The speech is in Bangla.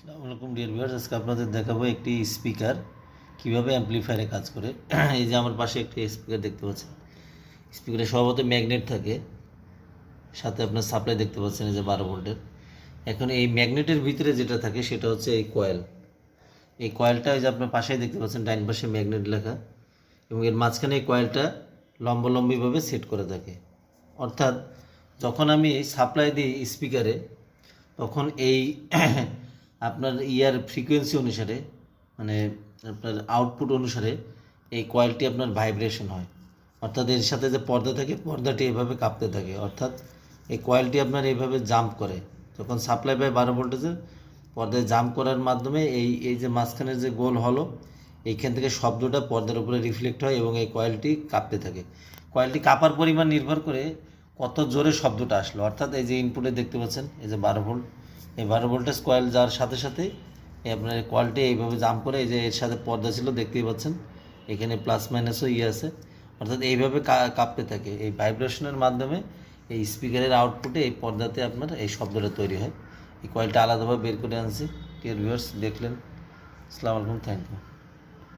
আসসালামু আলাইকুম ডিয়ার ভিউয়ার্স, আজকে আপনাদের দেখাবো একটি স্পিকার কিভাবে অ্যাম্পলিফায়ারে কাজ করে। এই যে আমার পাশে একটি স্পিকার দেখতে পাচ্ছেন। স্পিকারে স্বভাবত ম্যাগনেট থাকে, সাথে আপনার সাপ্লাই দেখতে পাচ্ছেন এই যে 12 ভোল্টের। এখন এই ম্যাগনেটের ভিতরে যেটা থাকে সেটা হচ্ছে এই কয়েল। এই কয়েলটা এই যে আপনার পাশেই দেখতে পাচ্ছেন, ডাইন পাশে ম্যাগনেট লেখা, এবং এর মাঝখানে এই কয়েলটা লম্বালম্বিভাবে সেট করে থাকে। অর্থাৎ যখন আমি সাপ্লাই দিই স্পিকারে, তখন এই আপনার ইয়ার ফ্রিকোয়েন্সি অনুসারে, মানে আপনার আউটপুট অনুসারে এই কয়েলটি আপনার ভাইব্রেশন হয়। অর্থাৎ এর সাথে যে পর্দা থাকে, পর্দাটি এভাবে কাঁপতে থাকে। অর্থাৎ এই কয়েলটি আপনার এইভাবে জাম্প করে। যখন সাপ্লাই পায় 12 ভোল্টেজের, পর্দায় জাম্প করার মাধ্যমে এই এই যে মাঝখানের যে গোল হলো, এইখান থেকে শব্দটা পর্দার উপরে রিফ্লেক্ট হয় এবং এই কয়েলটি কাঁপতে থাকে। কয়েলটি কাঁপার পরিমাণ নির্ভর করে কত জোরে শব্দটা আসলো। অর্থাৎ এই যে ইনপুটে দেখতে পাচ্ছেন এই যে 12 ভোল্ট, এই 12 ভোল্টেজ কয়েল যাওয়ার সাথে সাথে আপনার এই কয়েলটি এইভাবে জাম্প করে, এই যে এর সাথে পর্দা ছিল দেখতেই পাচ্ছেন, এখানে প্লাস মাইনাসও আছে। অর্থাৎ এইভাবে কাঁপতে থাকে। এই ভাইব্রেশনের মাধ্যমে এই স্পিকারের আউটপুটে এই পর্দাতে আপনার এই শব্দটা তৈরি হয়। এই কয়েলটা আলাদাভাবে বের করে আনছি। ডিয়ার ভিউয়ার্স, দেখলেন। আসসালামু আলাইকুম, থ্যাংক ইউ।